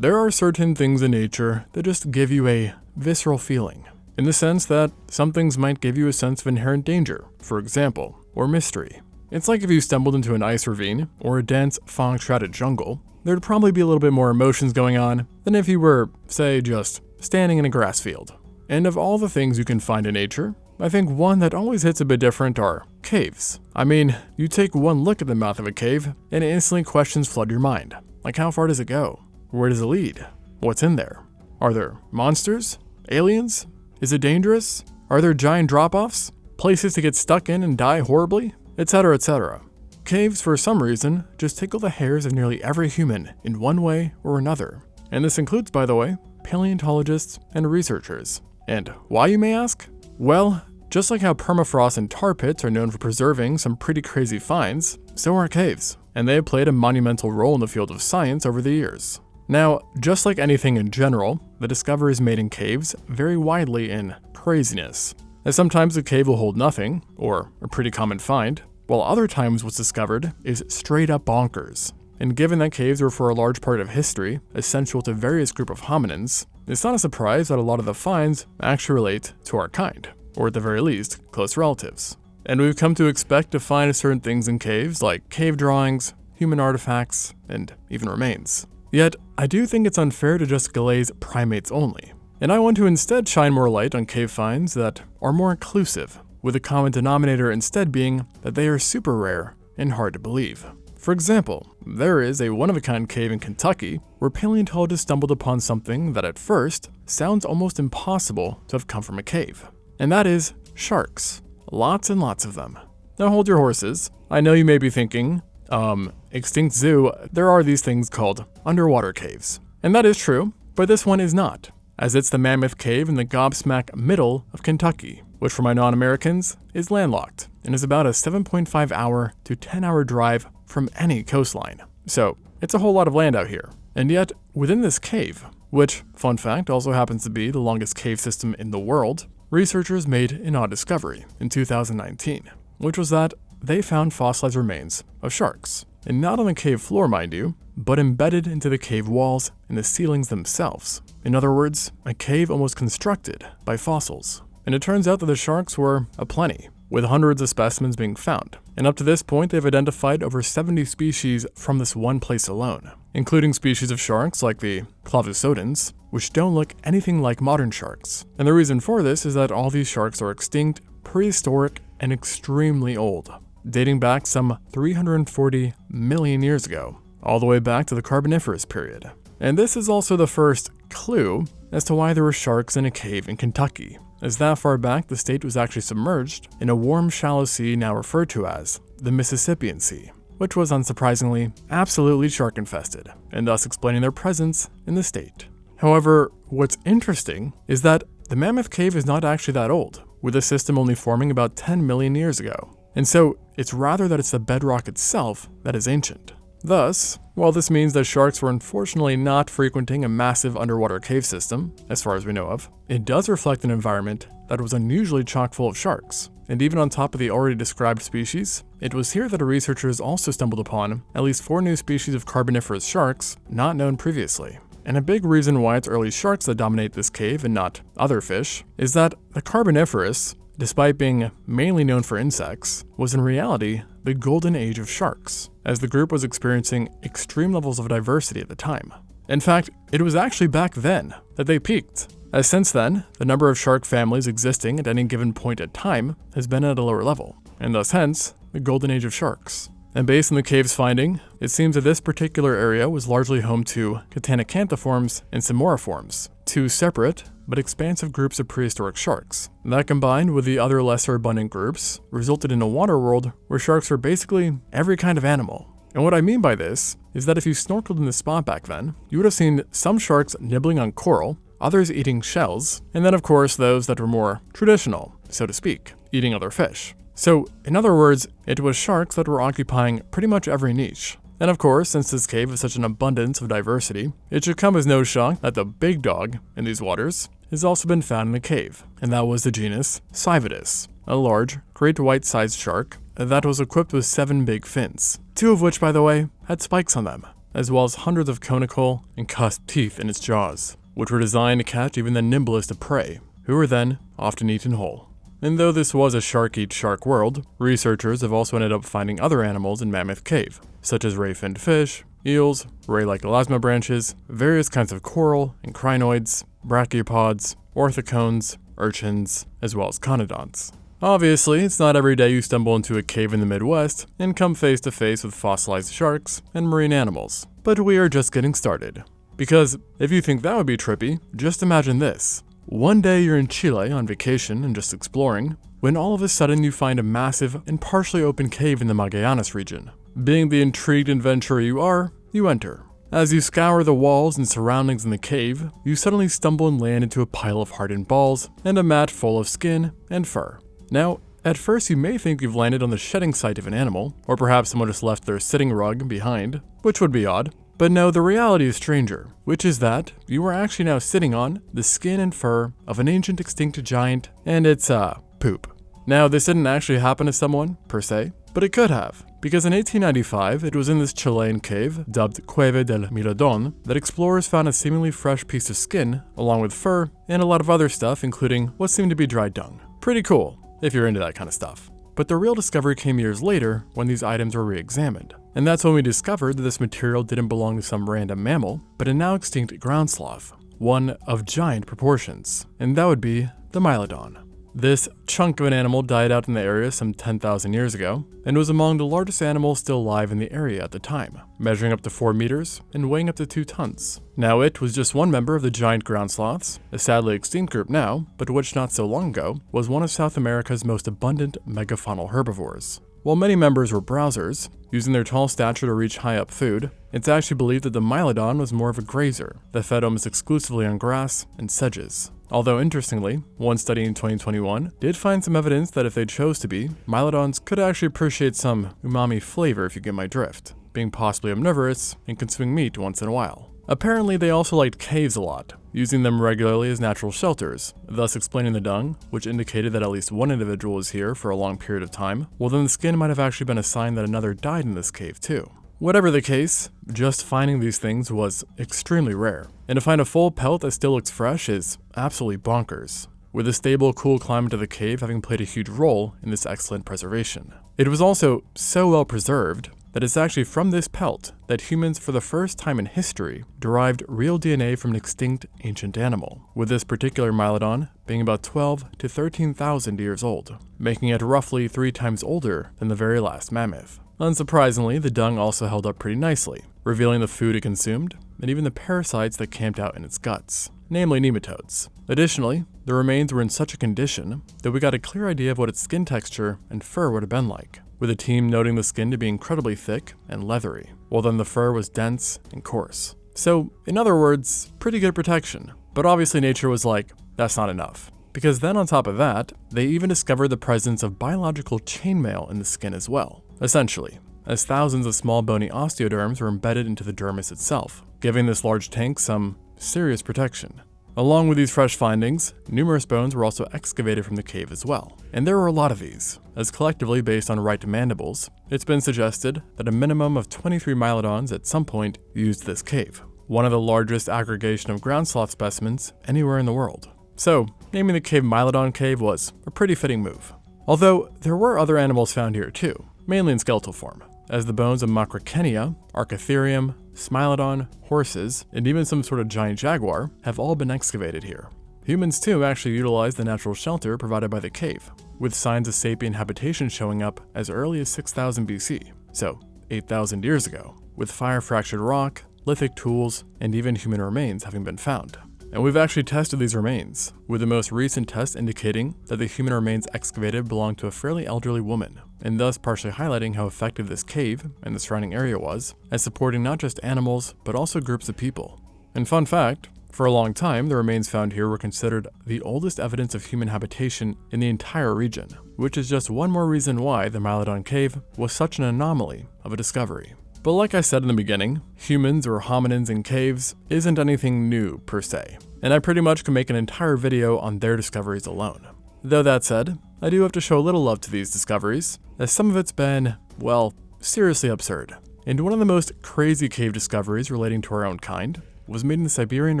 there are certain things in nature that just give you a visceral feeling, in the sense that some things might give you a sense of inherent danger, for example, or mystery. It's like if you stumbled into an ice ravine or a dense, fog-shrouded jungle, there'd probably be a little bit more emotions going on than if you were, say, just standing in a grass field. And of all the things you can find in nature, I think one that always hits a bit different are caves. I mean, you take one look at the mouth of a cave, and instantly questions flood your mind. Like, how far does it go? Where does it lead? What's in there? Are there monsters? Aliens? Is it dangerous? Are there giant drop-offs? Places to get stuck in and die horribly? Etc., etc. Caves, for some reason, just tickle the hairs of nearly every human in one way or another. And this includes, by the way, paleontologists and researchers. And why, you may ask? Well, just like how permafrost and tar pits are known for preserving some pretty crazy finds, so are caves, and they have played a monumental role in the field of science over the years. Now, just like anything in general, the discoveries made in caves vary widely in craziness, as sometimes a cave will hold nothing, or a pretty common find, while other times what's discovered is straight up bonkers. And given that caves were for a large part of history essential to various group of hominins, it's not a surprise that a lot of the finds actually relate to our kind, or at the very least, close relatives. And we've come to expect to find certain things in caves like cave drawings, human artifacts, and even remains. Yet, I do think it's unfair to just glaze primates only, and I want to instead shine more light on cave finds that are more inclusive, with the common denominator instead being that they are super rare and hard to believe. For example, there is a one-of-a-kind cave in Kentucky where paleontologists stumbled upon something that at first sounds almost impossible to have come from a cave, and that is sharks. Lots and lots of them. Now hold your horses. I know you may be thinking, ExtinctZoo, there are these things called underwater caves. And that is true, but this one is not, as it's the Mammoth Cave in the gobsmack middle of Kentucky, which for my non-Americans is landlocked and is about a 7.5 hour to 10 hour drive from any coastline. So it's a whole lot of land out here. And yet, within this cave, which, fun fact, also happens to be the longest cave system in the world, researchers made an odd discovery in 2019, which was that they found fossilized remains of sharks. And not on the cave floor, mind you, but embedded into the cave walls and the ceilings themselves. In other words, a cave almost constructed by fossils. And it turns out that the sharks were aplenty, with hundreds of specimens being found. And up to this point, they've identified over 70 species from this one place alone, including species of sharks like the clavusodons, which don't look anything like modern sharks. And the reason for this is that all these sharks are extinct, prehistoric, and extremely old, dating back some 340 million years ago, all the way back to the Carboniferous period. And this is also the first clue as to why there were sharks in a cave in Kentucky, as that far back the state was actually submerged in a warm, shallow sea now referred to as the Mississippian Sea, which was unsurprisingly absolutely shark-infested, and thus explaining their presence in the state. However, what's interesting is that the Mammoth Cave is not actually that old, with the system only forming about 10 million years ago. And so, it's rather that it's the bedrock itself that is ancient. Thus, while this means that sharks were unfortunately not frequenting a massive underwater cave system, as far as we know of, it does reflect an environment that was unusually chock full of sharks. And even on top of the already described species, it was here that researchers also stumbled upon at least 4 new species of Carboniferous sharks not known previously. And a big reason why it's early sharks that dominate this cave and not other fish is that the Carboniferous, despite being mainly known for insects, was in reality the golden age of sharks, as the group was experiencing extreme levels of diversity at the time. In fact, it was actually back then that they peaked, as since then, the number of shark families existing at any given point in time has been at a lower level, and thus hence, the golden age of sharks. And based on the cave's finding, it seems that this particular area was largely home to Catanacanthophoras and Simoraphoras, 2 separate but expansive groups of prehistoric sharks. That combined with the other lesser abundant groups resulted in a water world where sharks were basically every kind of animal. And what I mean by this is that if you snorkeled in this spot back then, you would have seen some sharks nibbling on coral, others eating shells, and then of course those that were more traditional, so to speak, eating other fish. So, in other words, it was sharks that were occupying pretty much every niche. And of course, since this cave has such an abundance of diversity, it should come as no shock that the big dog in these waters has also been found in the cave, and that was the genus Cyvidus, a large, great white-sized shark that was equipped with 7 big fins, 2 of which, by the way, had spikes on them. as well as hundreds of conical and cusped teeth in its jaws, which were designed to catch even the nimblest of prey, who were then often eaten whole. And though this was a shark-eat-shark world, researchers have also ended up finding other animals in Mammoth Cave, such as ray-finned fish, eels, ray-like elasma branches, various kinds of coral and crinoids, brachiopods, orthocones, urchins, as well as conodonts. Obviously, it's not every day you stumble into a cave in the Midwest and come face to face with fossilized sharks and marine animals, but we are just getting started. Because if you think that would be trippy, just imagine this. One day you're in Chile on vacation and just exploring, when all of a sudden you find a massive and partially open cave in the Magallanes region. Being the intrigued adventurer you are, you enter. As you scour the walls and surroundings in the cave, you suddenly stumble and land into a pile of hardened balls and a mat full of skin and fur. Now, at first you may think you've landed on the shedding site of an animal, or perhaps someone just left their sitting rug behind, which would be odd. But no, the reality is stranger, which is that you are actually now sitting on the skin and fur of an ancient extinct giant, and it's, poop. Now, this didn't actually happen to someone, per se, but it could have, because in 1895, it was in this Chilean cave, dubbed Cueva del Miradón, that explorers found a seemingly fresh piece of skin, along with fur, and a lot of other stuff, including what seemed to be dry dung. Pretty cool, if you're into that kind of stuff. But the real discovery came years later when these items were re-examined. And that's when we discovered that this material didn't belong to some random mammal, but a now extinct ground sloth, one of giant proportions, and that would be the Mylodon. This chunk of an animal died out in the area some 10,000 years ago, and was among the largest animals still alive in the area at the time, measuring up to 4 meters and weighing up to 2 tons. Now it was just one member of the giant ground sloths, a sadly extinct group now, but which not so long ago was one of South America's most abundant megafaunal herbivores. While many members were browsers, using their tall stature to reach high up food, it's actually believed that the Mylodon was more of a grazer that fed almost exclusively on grass and sedges. Although interestingly, one study in 2021 did find some evidence that if they chose to be, Mylodons could actually appreciate some umami flavor, if you get my drift, being possibly omnivorous and consuming meat once in a while. Apparently they also liked caves a lot, using them regularly as natural shelters, thus explaining the dung, which indicated that at least one individual was here for a long period of time. Well, then the skin might have actually been a sign that another died in this cave too. Whatever the case, just finding these things was extremely rare, and to find a full pelt that still looks fresh is absolutely bonkers, with the stable, cool climate of the cave having played a huge role in this excellent preservation. It was also so well preserved that it's actually from this pelt that humans for the first time in history derived real DNA from an extinct ancient animal, with this particular Mylodon being about 12 to 13,000 years old, making it roughly 3 times older than the very last mammoth. Unsurprisingly, the dung also held up pretty nicely, revealing the food it consumed, and even the parasites that camped out in its guts, namely nematodes. Additionally, the remains were in such a condition that we got a clear idea of what its skin texture and fur would have been like, with the team noting the skin to be incredibly thick and leathery, while then the fur was dense and coarse. So, in other words, pretty good protection. But obviously nature was like, that's not enough. Because then on top of that, they even discovered the presence of biological chainmail in the skin as well, essentially, as thousands of small bony osteoderms were embedded into the dermis itself, giving this large tank some serious protection. Along with these fresh findings, numerous bones were also excavated from the cave as well. And there were a lot of these, as collectively based on right mandibles, it's been suggested that a minimum of 23 Mylodons at some point used this cave, one of the largest aggregation of ground sloth specimens anywhere in the world. So, naming the cave Mylodon Cave was a pretty fitting move. Although, there were other animals found here too, mainly in skeletal form, as the bones of Macrauchenia, Archatherium, Smilodon, horses, and even some sort of giant jaguar have all been excavated here. Humans too actually utilized the natural shelter provided by the cave, with signs of sapient habitation showing up as early as 6000 BC, so 8,000 years ago, with fire-fractured rock, lithic tools, and even human remains having been found. And we've actually tested these remains, with the most recent test indicating that the human remains excavated belonged to a fairly elderly woman, and thus partially highlighting how effective this cave and the surrounding area was at supporting not just animals, but also groups of people. And fun fact, for a long time, the remains found here were considered the oldest evidence of human habitation in the entire region, which is just one more reason why the Mylodon Cave was such an anomaly of a discovery. But like I said in the beginning, humans or hominins in caves isn't anything new per se, and I pretty much could make an entire video on their discoveries alone. Though that said, I do have to show a little love to these discoveries, as some of it's been, well, seriously absurd. And one of the most crazy cave discoveries relating to our own kind was made in the Siberian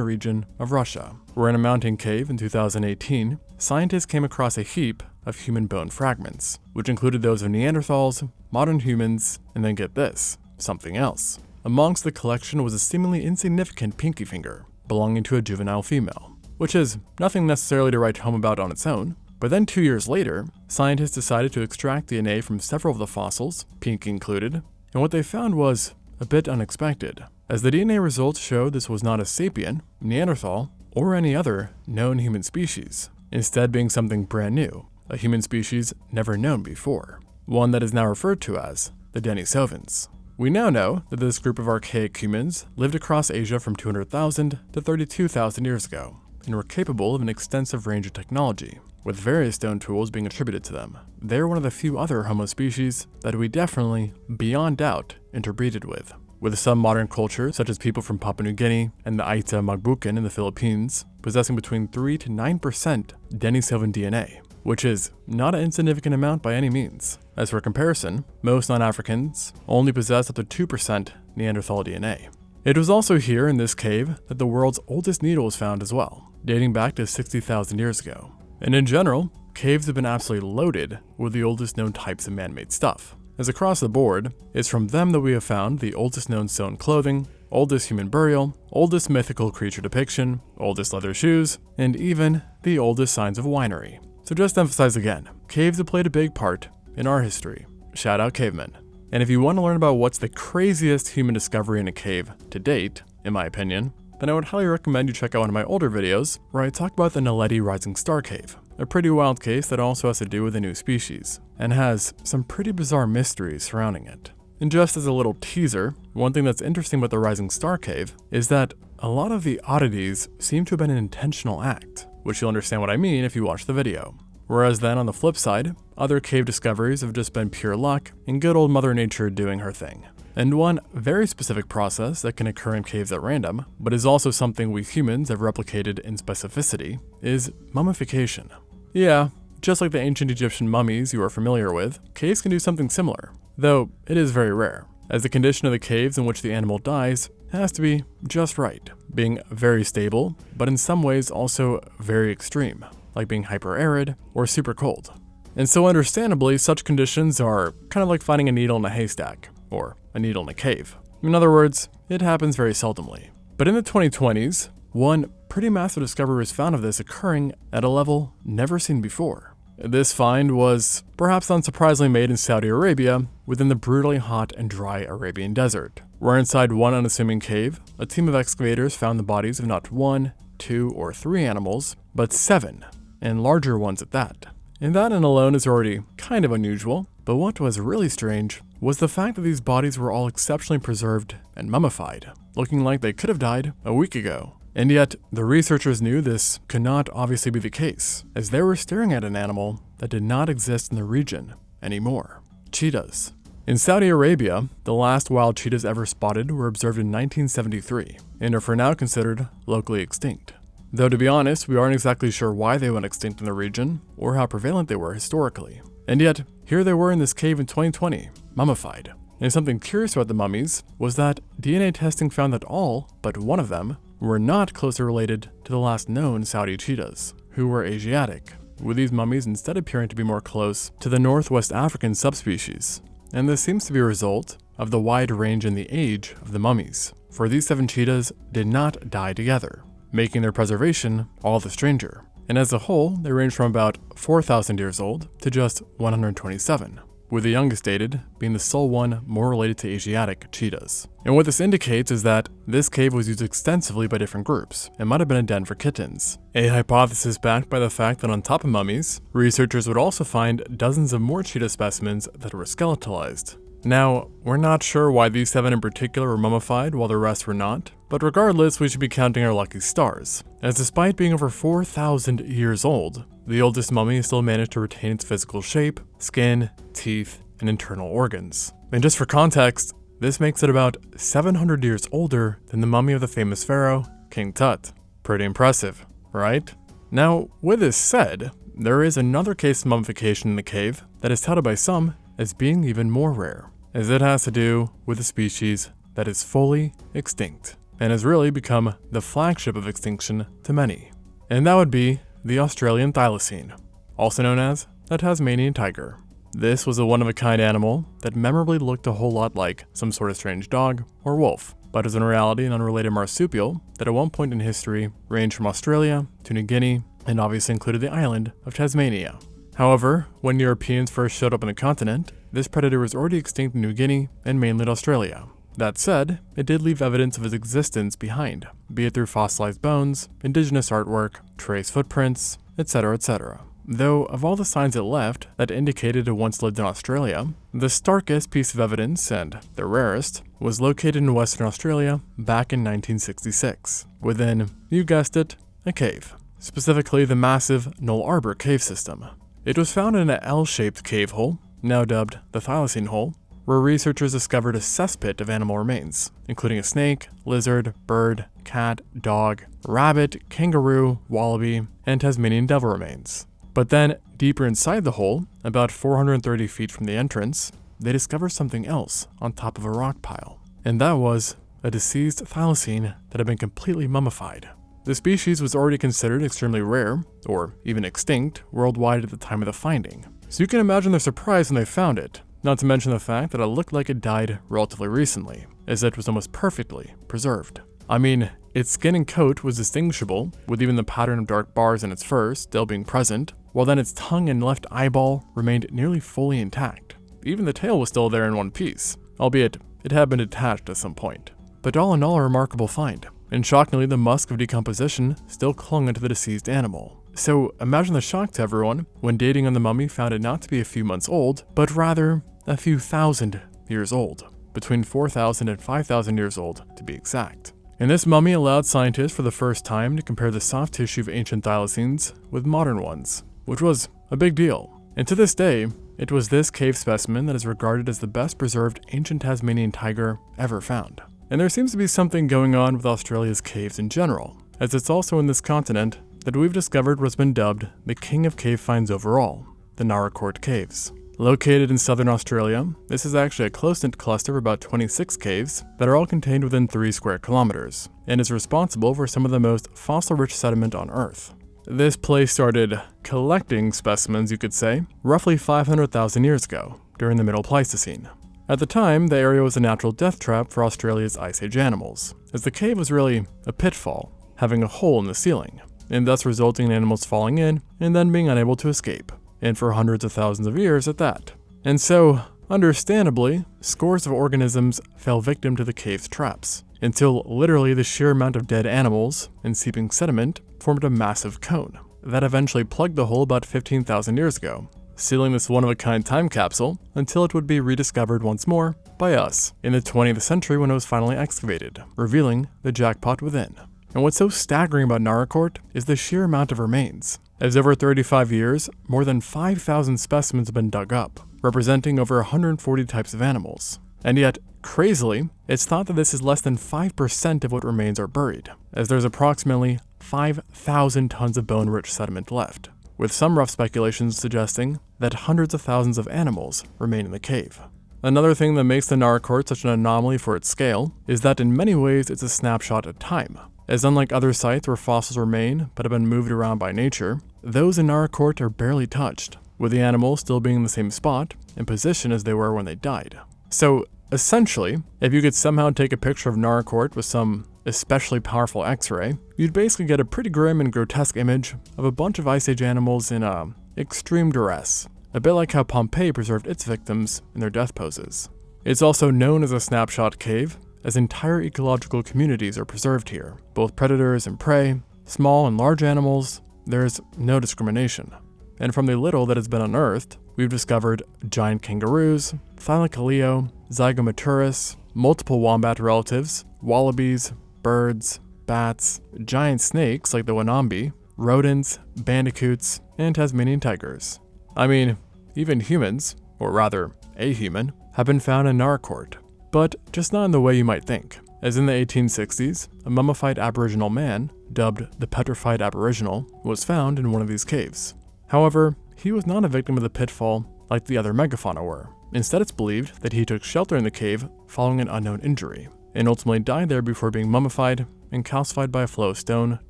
region of Russia, where in a mountain cave in 2018, scientists came across a heap of human bone fragments, which included those of Neanderthals, modern humans, and then get this, something else. Amongst the collection was a seemingly insignificant pinky finger, belonging to a juvenile female, which is nothing necessarily to write home about on its own. But then 2 years later, scientists decided to extract DNA from several of the fossils, pinky included, and what they found was a bit unexpected, as the DNA results showed this was not a sapien, Neanderthal, or any other known human species, instead being something brand new, a human species never known before, one that is now referred to as the Denisovans. We now know that this group of archaic humans lived across Asia from 200,000 to 32,000 years ago, and were capable of an extensive range of technology, with various stone tools being attributed to them. They're one of the few other Homo species that we definitely, beyond doubt, interbreeded with some modern cultures, such as people from Papua New Guinea and the Aita Magbukan in the Philippines, possessing between 3 to 9% Denisovan DNA, which is not an insignificant amount by any means. As for comparison, most non-Africans only possess up to 2% Neanderthal DNA. It was also here in this cave that the world's oldest needle was found as well, dating back to 60,000 years ago. And in general, caves have been absolutely loaded with the oldest known types of man-made stuff, as across the board, it's from them that we have found the oldest known sewn clothing, oldest human burial, oldest mythical creature depiction, oldest leather shoes, and even the oldest signs of winery. So just to emphasize again, caves have played a big part in our history. Shout out cavemen. And if you want to learn about what's the craziest human discovery in a cave to date, in my opinion, then I would highly recommend you check out one of my older videos where I talk about the Naledi Rising Star Cave, a pretty wild case that also has to do with a new species, and has some pretty bizarre mysteries surrounding it. And just as a little teaser, one thing that's interesting about the Rising Star Cave is that a lot of the oddities seem to have been an intentional act, which you'll understand what I mean if you watch the video. Whereas then on the flip side, other cave discoveries have just been pure luck and good old Mother Nature doing her thing. And one very specific process that can occur in caves at random, but is also something we humans have replicated in specificity, is mummification. Yeah, just like the ancient Egyptian mummies you are familiar with, caves can do something similar, though it is very rare, as the condition of the caves in which the animal dies has to be just right, being very stable, but in some ways also very extreme, like being hyper-arid or super cold. And so understandably, such conditions are kind of like finding a needle in a haystack, or a needle in a cave. In other words, it happens very seldomly. But in the 2020s, one pretty massive discovery was found of this occurring at a level never seen before. This find was perhaps unsurprisingly made in Saudi Arabia within the brutally hot and dry Arabian desert, where inside one unassuming cave, a team of excavators found the bodies of not 1, 2, or 3 animals, but 7, and larger ones at that. And that in alone is already kind of unusual, but what was really strange was the fact that these bodies were all exceptionally preserved and mummified, looking like they could have died a week ago. And yet, the researchers knew this could not obviously be the case, as they were staring at an animal that did not exist in the region anymore. Cheetahs. In Saudi Arabia, the last wild cheetahs ever spotted were observed in 1973, and are for now considered locally extinct. Though to be honest, we aren't exactly sure why they went extinct in the region, or how prevalent they were historically. And yet, here they were in this cave in 2020, mummified. And something curious about the mummies was that DNA testing found that all but one of them were not closely related to the last known Saudi cheetahs, who were Asiatic, with these mummies instead appearing to be more close to the Northwest African subspecies. And this seems to be a result of the wide range in the age of the mummies, for these 7 cheetahs did not die together, making their preservation all the stranger. And as a whole, they range from about 4,000 years old to just 127, with the youngest dated being the sole one more related to Asiatic cheetahs. And what this indicates is that this cave was used extensively by different groups and might have been a den for kittens, a hypothesis backed by the fact that on top of mummies, researchers would also find dozens of more cheetah specimens that were skeletalized. Now, we're not sure why these 7 in particular were mummified while the rest were not, but regardless, we should be counting our lucky stars, as despite being over 4,000 years old, the oldest mummy still managed to retain its physical shape, skin, teeth, and internal organs. And just for context, this makes it about 700 years older than the mummy of the famous pharaoh, King Tut. Pretty impressive, right? Now, with this said, there is another case of mummification in the cave that is touted by some as being even more rare. as it has to do with a species that is fully extinct and has really become the flagship of extinction to many. And that would be the Australian thylacine, also known as the Tasmanian tiger. This was a one-of-a-kind animal that memorably looked a whole lot like some sort of strange dog or wolf, but is in reality an unrelated marsupial that at one point in history ranged from Australia to New Guinea and obviously included the island of Tasmania. However, when Europeans first showed up on the continent, this predator was already extinct in New Guinea and mainland Australia. That said, it did leave evidence of its existence behind, be it through fossilized bones, indigenous artwork, trace footprints, etc., etc. Though, of all the signs it left that indicated it once lived in Australia, the starkest piece of evidence, and the rarest, was located in Western Australia back in 1966, within, you guessed it, a cave. Specifically the massive Null Arbor cave system. It was found in an L-shaped cave hole, now dubbed the thylacine hole, where researchers discovered a cesspit of animal remains, including a snake, lizard, bird, cat, dog, rabbit, kangaroo, wallaby, and Tasmanian devil remains. But then, deeper inside the hole, about 430 feet from the entrance, they discovered something else on top of a rock pile. And that was a deceased thylacine that had been completely mummified. The species was already considered extremely rare, or even extinct, worldwide at the time of the finding. So you can imagine their surprise when they found it, not to mention the fact that it looked like it died relatively recently, as it was almost perfectly preserved. I mean, its skin and coat was distinguishable, with even the pattern of dark bars in its fur still being present, while then its tongue and left eyeball remained nearly fully intact. Even the tail was still there in one piece, albeit it had been detached at some point. But all in all, a remarkable find, and shockingly the musk of decomposition still clung onto the deceased animal. So imagine the shock to everyone when dating on the mummy found it not to be a few months old, but rather a few thousand years old, between 4,000 and 5,000 years old to be exact. And this mummy allowed scientists for the first time to compare the soft tissue of ancient thylacines with modern ones, which was a big deal. And to this day, it was this cave specimen that is regarded as the best preserved ancient Tasmanian tiger ever found. And there seems to be something going on with Australia's caves in general, as it's also in this continent that we've discovered what's been dubbed the king of cave finds overall, the Naracoorte Caves. Located in southern Australia, this is actually a close-knit cluster of about 26 caves that are all contained within 3 square kilometers, and is responsible for some of the most fossil-rich sediment on Earth. This place started collecting specimens, you could say, roughly 500,000 years ago, during the Middle Pleistocene. At the time, the area was a natural death trap for Australia's Ice Age animals, as the cave was really a pitfall, having a hole in the ceiling, and thus resulting in animals falling in and then being unable to escape, and for hundreds of thousands of years at that. And so, understandably, scores of organisms fell victim to the cave's traps, until literally the sheer amount of dead animals and seeping sediment formed a massive cone that eventually plugged the hole about 15,000 years ago, sealing this one-of-a-kind time capsule until it would be rediscovered once more by us in the 20th century when it was finally excavated, revealing the jackpot within. And what's so staggering about Naracoorte is the sheer amount of remains, as over 35 years, more than 5,000 specimens have been dug up, representing over 140 types of animals. And yet, crazily, it's thought that this is less than 5% of what remains are buried, as there's approximately 5,000 tons of bone-rich sediment left, with some rough speculations suggesting that hundreds of thousands of animals remain in the cave. Another thing that makes the Naracoorte such an anomaly for its scale is that in many ways it's a snapshot of time, as unlike other sites where fossils remain but have been moved around by nature, those in Naracoorte are barely touched, with the animals still being in the same spot and position as they were when they died. So, essentially, if you could somehow take a picture of Naracoorte with some especially powerful X-ray, you'd basically get a pretty grim and grotesque image of a bunch of Ice Age animals in extreme duress, a bit like how Pompeii preserved its victims in their death poses. It's also known as a snapshot cave, as entire ecological communities are preserved here, both predators and prey, small and large animals. There's no discrimination. And from the little that has been unearthed, we've discovered giant kangaroos, Thylacoleo, Zygomaturus, multiple wombat relatives, wallabies, birds, bats, giant snakes like the Wanambi, rodents, bandicoots, and Tasmanian tigers. I mean, even humans, or rather, a human, have been found in Naracoorte, but just not in the way you might think, as in the 1860s, a mummified Aboriginal man, dubbed the Petrified Aboriginal, was found in one of these caves. However, he was not a victim of the pitfall like the other megafauna were, Instead, it's believed that he took shelter in the cave following an unknown injury, and ultimately died there before being mummified and calcified by a flow of stone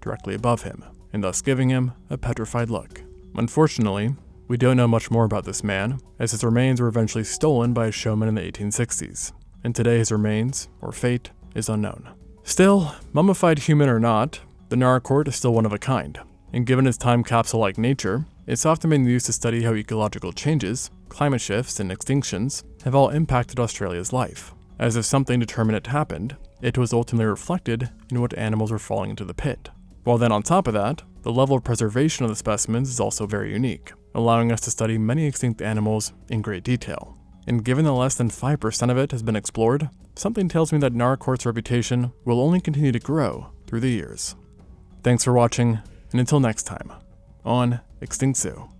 directly above him, and thus giving him a petrified look. Unfortunately, we don't know much more about this man, as his remains were eventually stolen by a showman in the 1860s, and today his remains, or fate, is unknown. Still, mummified human or not, the Naracoorte is still one of a kind, and given its time capsule-like nature, it's often been used to study how ecological changes, climate shifts, and extinctions have all impacted Australia's life. As if something determinate happened, it was ultimately reflected in what animals were falling into the pit. While then on top of that, the level of preservation of the specimens is also very unique, allowing us to study many extinct animals in great detail. And given that less than 5% of it has been explored, something tells me that Naracoorte's reputation will only continue to grow through the years. Thanks for watching, and until next time, on ExtinctZoo.